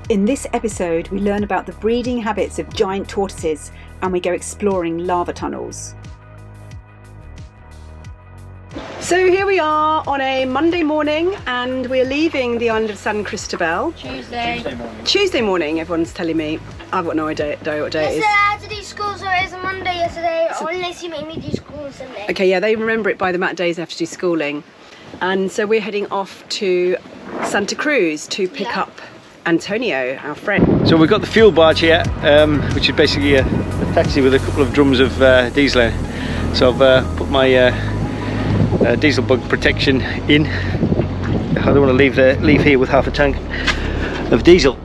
In this episode, we learn about the breeding habits of giant tortoises and we go exploring lava tunnels. So here we are on a Monday morning and we're leaving the island of San Cristobal. Tuesday morning, everyone's telling me. I've got no idea what day it is. Yesterday I had to do school, so it was a Monday yesterday, unless you make me do school on Sunday. Okay, yeah, they remember it by the amount of days they have to do schooling. And so we're heading off to Santa Cruz to pick up Antonio, our friend. So we've got the fuel barge here, which is basically a taxi with a couple of drums of diesel in it. So I've put my diesel bug protection in. I don't want to leave here with half a tank of diesel.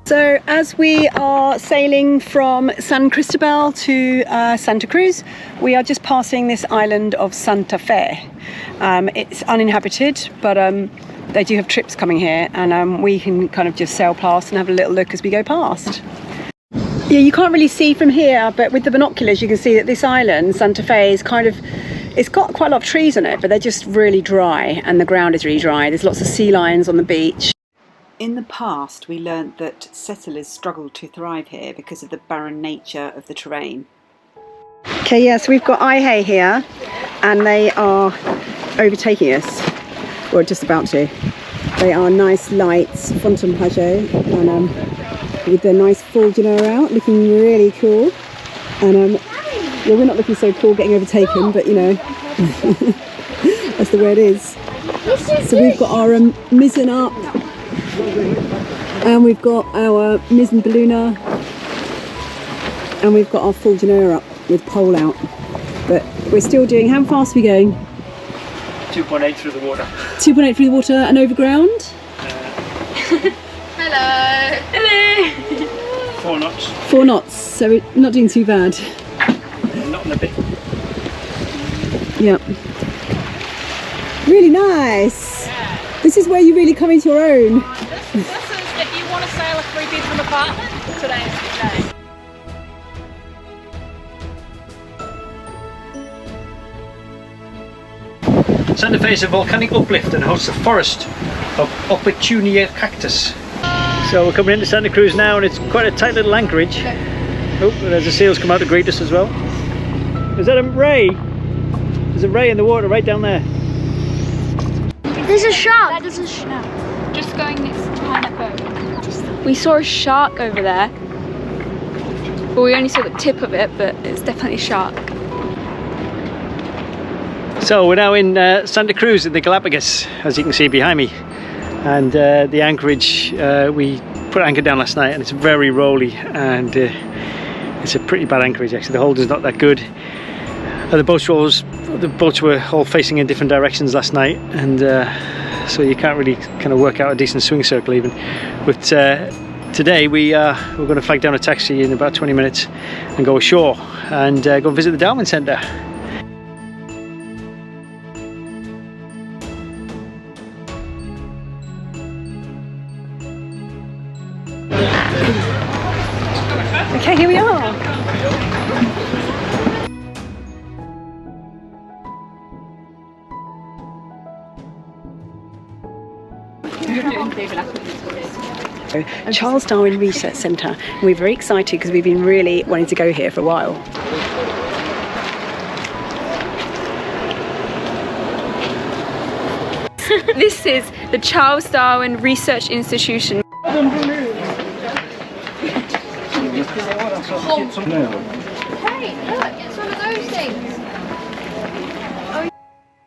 So as we are sailing from San Cristobal to Santa Cruz, we are just passing this island of Santa Fe. It's uninhabited, but they do have trips coming here, and we can kind of just sail past and have a little look as we go past. Yeah, you can't really see from here, but with the binoculars you can see that this island, Santa Fe, is kind of, it's got quite a lot of trees on it, but they're just really dry, and the ground is really dry. There's lots of sea lions on the beach. In the past, we learnt that settlers struggled to thrive here because of the barren nature of the terrain. Okay, yeah, so we've got Ihe here, and they are overtaking us, or just about to. They are nice lights, Fontaine Pajot, and with their nice full Genoa out, looking really cool. And yeah, we're not looking so cool getting overtaken, but you know, that's the way it is. So we've got our mizzen up. And we've got our mizzen ballooner, and we've got our full Genoa up with pole out. But we're still doing, how fast are we going? 2.8 through the water. 2.8 through the water and overground? Hello! Hello! 4 knots. 4 knots, so we're not doing too bad. Not in a bit. Yeah. Really nice! Yeah. This is where you really come into your own. This is if you want to sail a 3-bedroom apartment, today is the day. Santa Fe is a volcanic uplift and hosts a forest of opportunia cactus. So we're coming into Santa Cruz now, and it's quite a tight little anchorage. Oh, there's the seals come out to greet us as well. Is that a ray? There's a ray in the water right down there. There's a shark! There's a shark. Just going next behind that boat. We saw a shark over there. Well, we only saw the tip of it, but it's definitely a shark. So we're now in Santa Cruz in the Galapagos, as you can see behind me. And the anchorage, we put anchor down last night, and it's very rolly, and it's a pretty bad anchorage actually. The hold is not that good. The boats were all facing in different directions last night, and so you can't really kind of work out a decent swing circle even. But today we're going to flag down a taxi in about 20 minutes and go ashore and go visit the Darwin Centre. Okay, here we are. Charles Darwin Research Centre, and we're very excited because we've been really wanting to go here for a while. This is the Charles Darwin Research Institution. Hey, look, it's one of those things.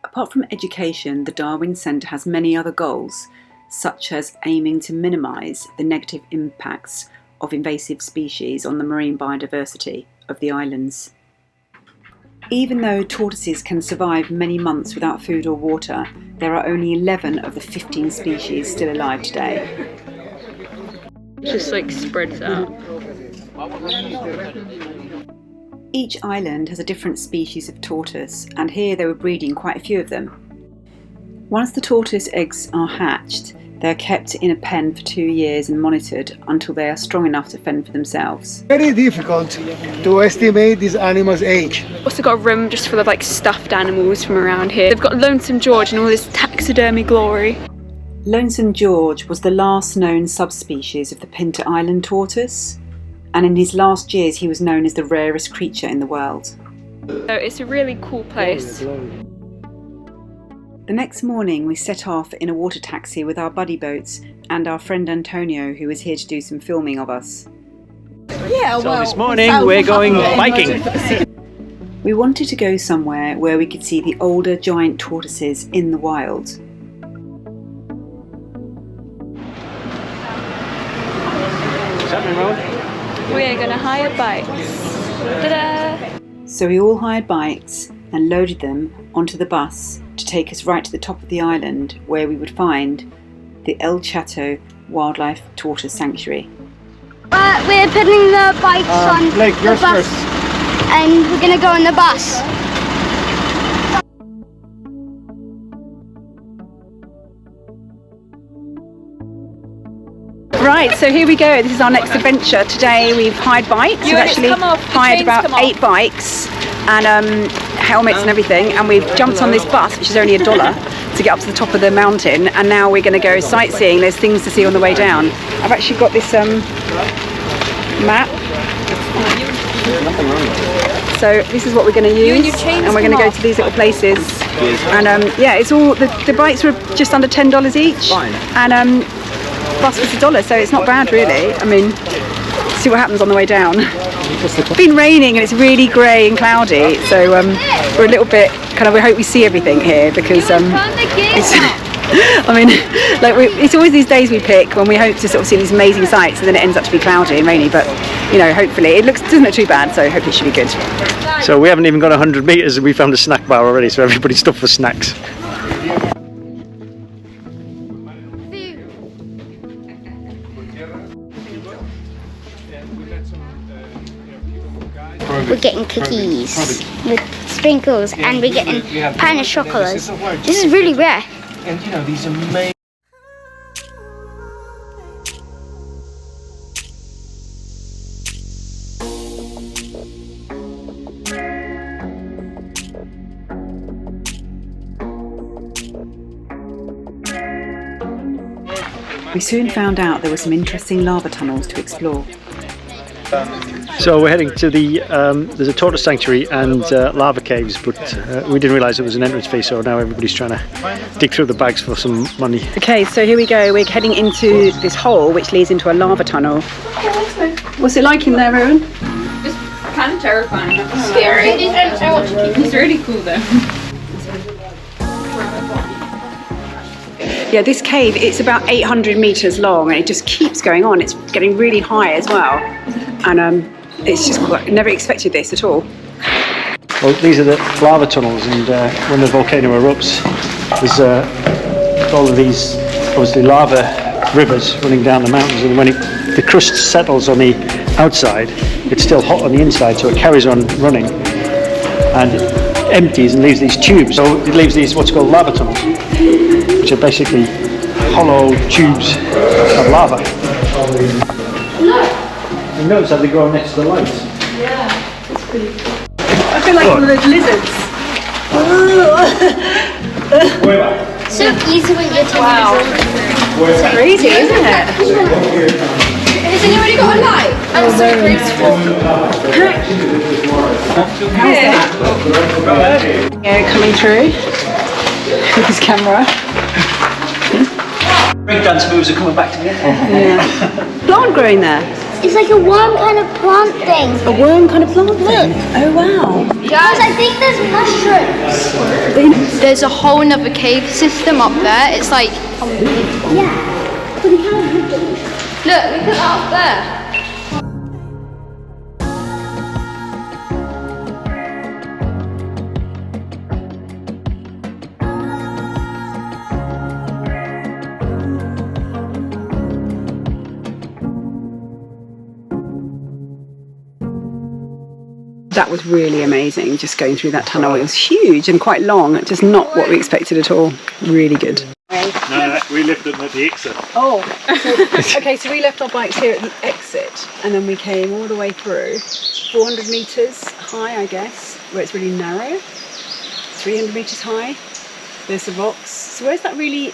Apart from education, the Darwin Centre has many other goals, such as aiming to minimise the negative impacts of invasive species on the marine biodiversity of the islands. Even though tortoises can survive many months without food or water, there are only 11 of the 15 species still alive today. Just like spreads out. Each island has a different species of tortoise, and here they were breeding quite a few of them. Once the tortoise eggs are hatched, They are kept in a pen for 2 years and monitored until they are strong enough to fend for themselves. Very difficult to estimate this animal's age. Also got a room just full of like stuffed animals from around here. They've got Lonesome George and all this taxidermy glory. Lonesome George was the last known subspecies of the Pinta Island tortoise, and in his last years he was known as the rarest creature in the world. So it's a really cool place. The next morning we set off in a water taxi with our buddy boats and our friend Antonio, who was here to do some filming of us. So this morning we're going biking. We wanted to go somewhere where we could see the older giant tortoises in the wild. What's happening, Rowan? We're gonna hire bikes. Ta-da! So we all hired bikes and loaded them onto the bus to take us right to the top of the island where we would find the El Chato Wildlife Tortoise Sanctuary. We're putting the bikes on Blake, the yours bus, first. and we're gonna go on the bus. Right, so here we go. This is our next adventure. Today we've hired bikes. We've actually hired about 8 bikes and helmets and everything, and we've jumped on this bus, which is only $1, to get up to the top of the mountain, and now we're going to go sightseeing. There's things to see on the way down. I've actually got this map. So this is what we're going to use, and we're going to go to these little places. And yeah, it's all the bikes were just under $10 each, and bus was $1, so it's not bad really. I mean, see what happens on the way down. It's been raining and it's really grey and cloudy, so we're a little bit kind of, we hope we see everything here, because it's, I mean, like it's always these days we pick when we hope to sort of see these amazing sights, and then it ends up to be cloudy and rainy, but you know, hopefully it doesn't look too bad, so hopefully it should be good. So we haven't even got 100 metres and we found a snack bar already, so everybody's stuffed for snacks. We're getting cookies with sprinkles, and we're getting pan of chocolates. This is really rare. And you know, these amazing. We soon found out there were some interesting lava tunnels to explore. So we're heading to the, there's a tortoise sanctuary and lava caves, but we didn't realise it was an entrance fee, so now everybody's trying to dig through the bags for some money. Okay, so here we go. We're heading into this hole which leads into a lava tunnel. What's it like in there, Rowan? It's kind of terrifying, not scary. It's really cool though. Yeah, this cave, it's about 800 metres long and it just keeps going on. It's getting really high as well. And it's just quite, never expected this at all. Well, these are the lava tunnels, and when the volcano erupts, there's all of these, obviously, lava rivers running down the mountains, and when the crust settles on the outside, it's still hot on the inside, so it carries on running and empties and leaves these tubes. So it leaves these what's called lava tunnels, which are basically hollow tubes of lava. You notice how they grow next to the lights? Yeah, it's pretty cool. I feel like one of those lizards. So easy when you're 10 years old. It's crazy, isn't it? Has anybody got a light? I'm so graceful. Yeah, coming through with his camera. Breakdance moves are coming back to me. Yeah. Plant growing there. It's like a worm kind of plant thing. A worm kind of plant thing? Oh wow. Guys, I think there's mushrooms. There's a whole nother cave system up there. It's like, Yeah. But we can't hit them. look, we put that up there. That was really amazing, just going through that tunnel. It was huge and quite long, just not what we expected at all. Really good. No, We left them at the exit. Oh, okay, so we left our bikes here at the exit and then we came all the way through, 400 metres high, I guess, where it's really narrow, 300 metres high. There's the rocks. So where's that really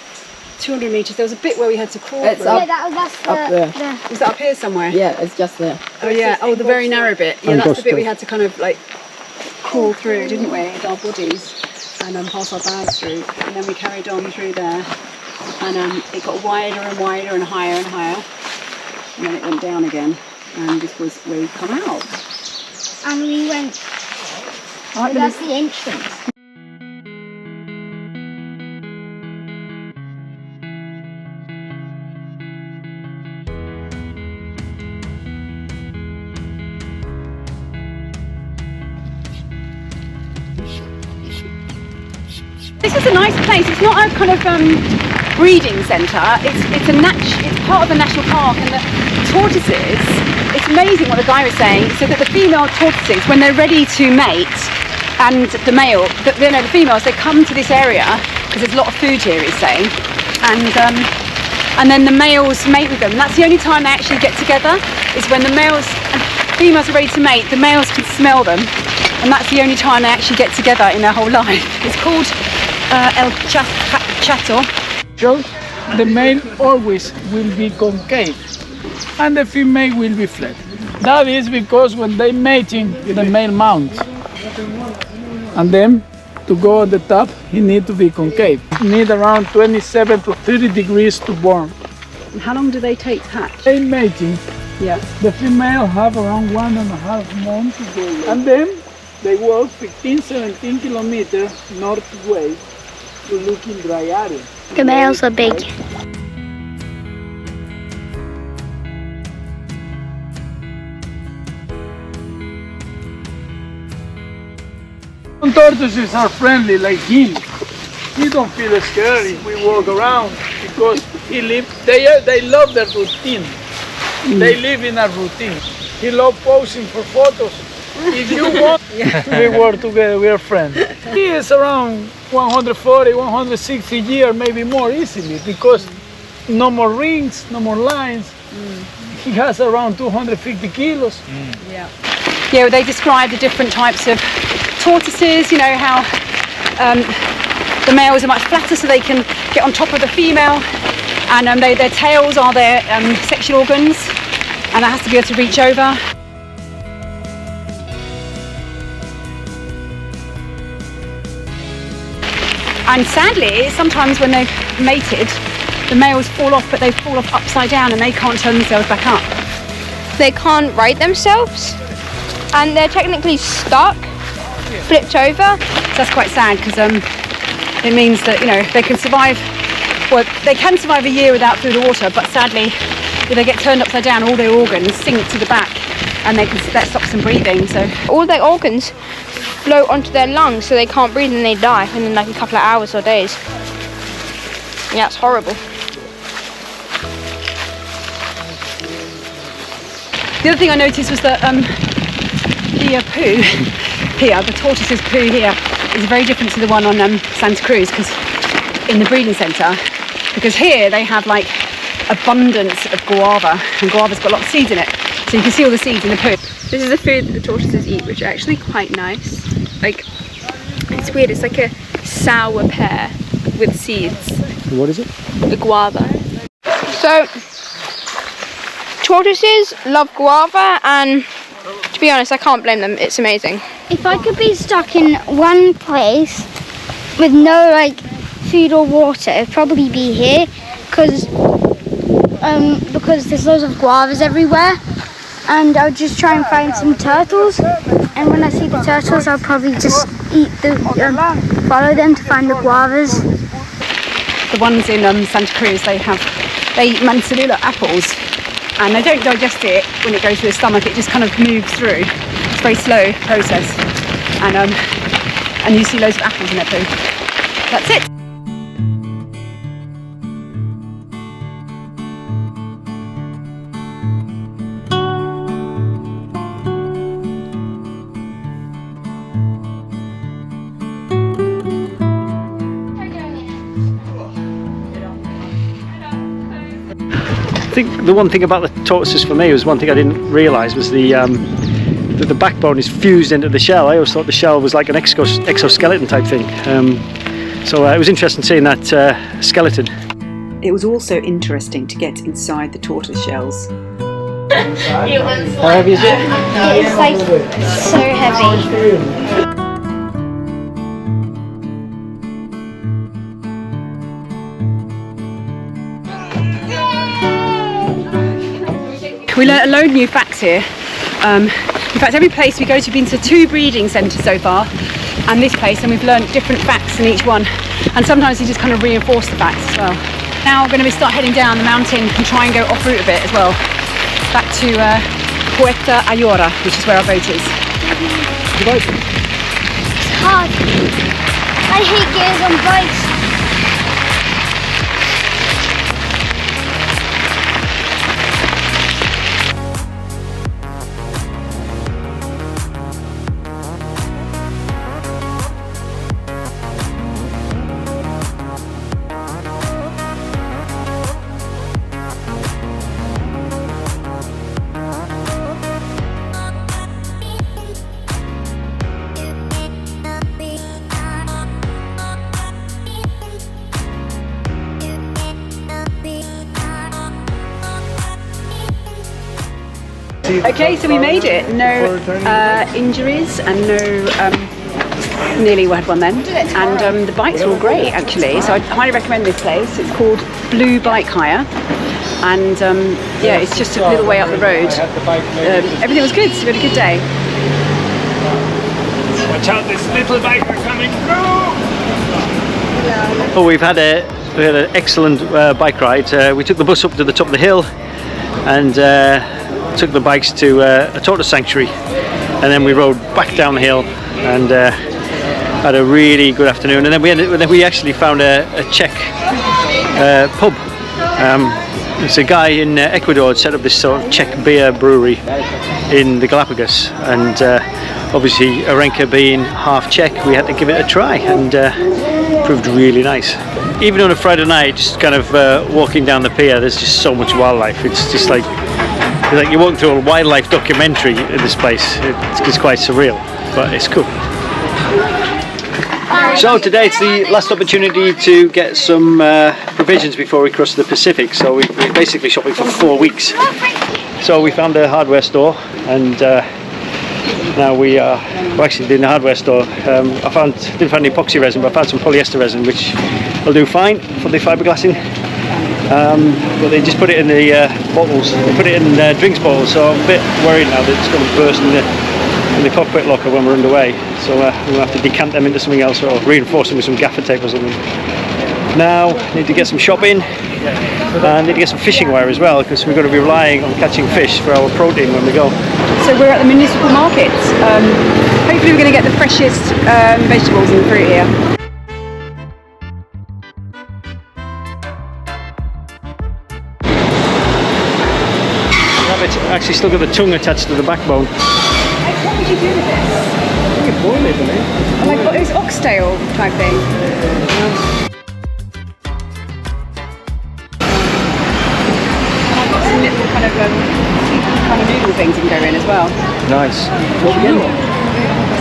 200 metres? There was a bit where we had to crawl It's through. up, that's up there. Was that up here somewhere? Yeah, it's just there. Oh yeah, oh the very narrow bit. Yeah, that's the bit we had to kind of like crawl through, didn't we, with our bodies and pass our bags through. And then we carried on through there and it got wider and wider and higher and higher. And then it went down again and this was where we come out. And we went, Right, that's the entrance. This is a nice place. It's not a kind of breeding centre. It's part of the national park, and the tortoises. It's amazing what the guy was saying. So that the female tortoises, when they're ready to mate, and the females, they come to this area because there's a lot of food here. He's saying, and then the males mate with them. And that's the only time they actually get together. Is when the females are ready to mate. The males can smell them, and that's the only time they actually get together in their whole life. It's called El Chato. The male always will be concave and the female will be flat. That is because when they mating, the male mounts. And then to go at the top, he needs to be concave. He needs around 27 to 30 degrees to born. And how long do they take to hatch? In mating, Yeah. the female have around 1.5 months to go. And then they walk 15-17 kilometers north way to look in dry area. The males are big. Some tortoises are friendly like him. He don't feel scared if we walk around because they love their routine. They live in a routine. He loves posing for photos. If you want, we work together, we are friends. He is around 140, 160 years, maybe more easily because no more rings, no more lines. He has around 250 kilos. Yeah, well, they describe the different types of tortoises, you know, how the males are much flatter so they can get on top of the female, and their tails are their sexual organs, and that has to be able to reach over. And sadly, sometimes when they've mated, the males fall off, but they fall off upside down and they can't turn themselves back up. They can't right themselves and they're technically stuck, flipped over. So that's quite sad because it means that, you know, they can survive, well, they can survive a year without food or water, but sadly, if they get turned upside down, all their organs sink to the back and that stops them breathing. So All their organs float onto their lungs so they can't breathe and they die within like a couple of hours or days. Yeah, it's horrible. the other thing I noticed was that the poo here, the tortoise's poo here, is very different to the one on Santa Cruz, because in the breeding centre, because here they have like abundance of guava, and guava's got a lot of seeds in it, so you can see all the seeds in the poo. This is the food that the tortoises eat, which are actually quite nice. Like, it's weird, it's like a sour pear with seeds. What is it? A guava. So, tortoises love guava, and to be honest, I can't blame them. It's amazing. If I could be stuck in one place with no like food or water, it'd probably be here, because there's loads of guavas everywhere, and I would just try and find some turtles. And when I see the turtles, I'll probably just follow them to find the guavas. The ones in Santa Cruz, they eat manzanilla apples, and they don't digest it when it goes through the stomach. It just kind of moves through. It's a very slow process, and you see loads of apples in their poo. That's it. think the one thing about the tortoises for me was one thing I didn't realise was that the backbone is fused into the shell. I always thought the shell was like an exoskeleton type thing. So it was interesting seeing that skeleton. It was also interesting to get inside the tortoise shells. How heavy is it? It's like so heavy. We learnt a load of new facts here. In fact, every place we go to, we've been to 2 breeding centres so far, and this place, and we've learnt different facts in each one. And sometimes you just kind of reinforce the facts as well. Now we're going to start heading down the mountain and try and go off route a bit as well, back to Puerto Ayora, which is where our boat is. It's hard. I hate gears on bikes. Okay, so we made it. No injuries and no, nearly had one then. And the bikes were all great actually. So I highly recommend this place. It's called Blue Bike Hire. And yeah, it's just a little way up the road. Everything was good, so we had a good day. Watch out, this little biker coming through! Oh, we had an excellent bike ride. We took the bus up to the top of the hill and took the bikes to a tortoise sanctuary, and then we rode back down the hill and had a really good afternoon. And then we actually found a Czech pub. It's a guy in Ecuador had set up this sort of Czech beer brewery in the Galapagos, and obviously Arenka being half Czech, we had to give it a try, and proved really nice. Even on a Friday night, just kind of walking down the pier, there's just so much wildlife. It's just like you're walking through a wildlife documentary in this place. It's quite surreal, but it's cool. So today it's the last opportunity to get some provisions before we cross the Pacific. So we're basically shopping for 4 weeks. So we found a hardware store, and now we're actually in the hardware store. I didn't find any epoxy resin, but I found some polyester resin, which will do fine for the fiberglassing. But they just put it in the bottles. They put it in drinks bottles, so I'm a bit worried now that it's going to burst in the cockpit locker when we're underway. So we'll have to decant them into something else or reinforce them with some gaffer tape or something. Now, need to get some shopping and need to get some fishing wire as well, because we're going to be relying on catching fish for our protein when we go. So we're at the municipal market. Hopefully we're going to get the freshest vegetables and fruit here. It's actually still got the tongue attached to the backbone. What would you do with this? You can boil it, isn't it? Like what is oxtail type thing? And I've got some little kind of noodle things you can go in as well. Nice.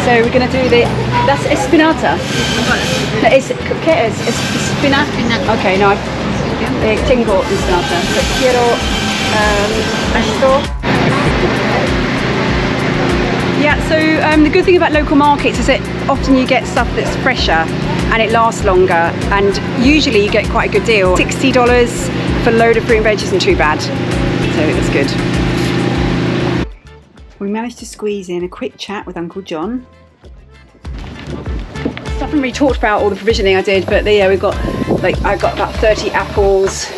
So we're going to do that's espinata. No, ¿qué es? Espinata. Okay, no, tengo espinata. So quiero esto. Yeah, so the good thing about local markets is that often you get stuff that's fresher and it lasts longer, and usually you get quite a good deal. $60 for a load of fruit and veg isn't too bad, so it's good. We managed to squeeze in a quick chat with Uncle John. I haven't really talked about all the provisioning I did, but yeah, we've got I got about 30 apples,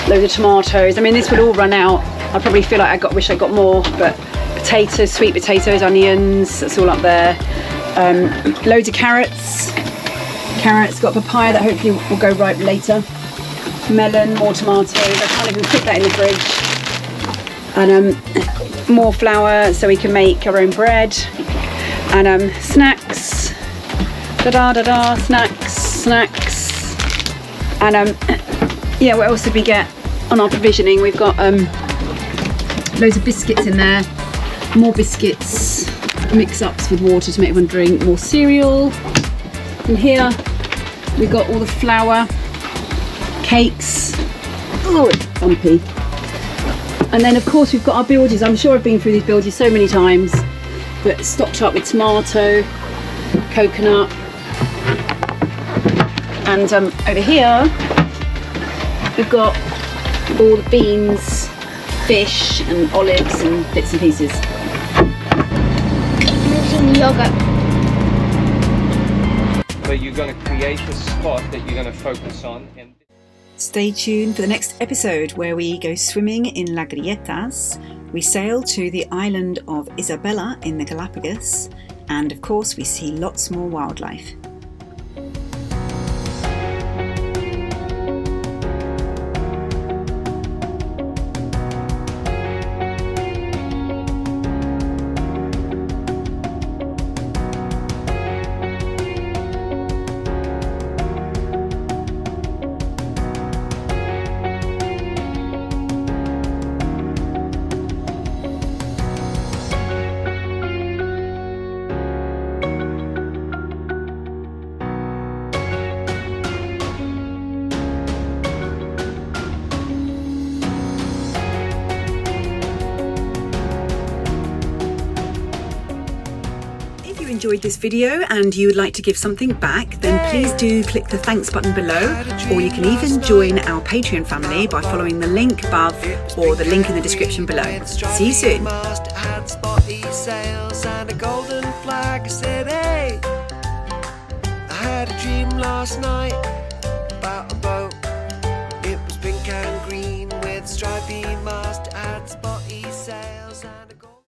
loads of tomatoes. I mean, this would all run out. I probably feel like wish I got more, but potatoes, sweet potatoes, onions, that's all up there. Loads of carrots. Got papaya that hopefully will go ripe later. Melon, more tomatoes. I can't even fit that in the fridge. And more flour so we can make our own bread. And snacks. Snacks. And yeah, what else did we get? on our provisioning. We've got loads of biscuits in there, more biscuits, mix-ups with water to make everyone drink, more cereal. And here we've got all the flour, cakes. Oh, it's bumpy. And then of course we've got our bilges. I'm sure I've been through these bilges so many times, but stocked up with tomato, coconut, and over here we've got all the beans, fish and olives and bits and pieces. Using yogurt. But you're going to create the spot that you're going to focus on. And Stay tuned for the next episode where we go swimming in La Grietas, we sail to the island of Isabela in the Galapagos, and of course we see lots more wildlife. If you enjoyed this video and you would like to give something back, then please do click the thanks button below, or you can even join our Patreon family by following the link above or the link in the description below. See you soon. Had spotty sails and a golden flag. I said, hey, I had a dream last night about a boat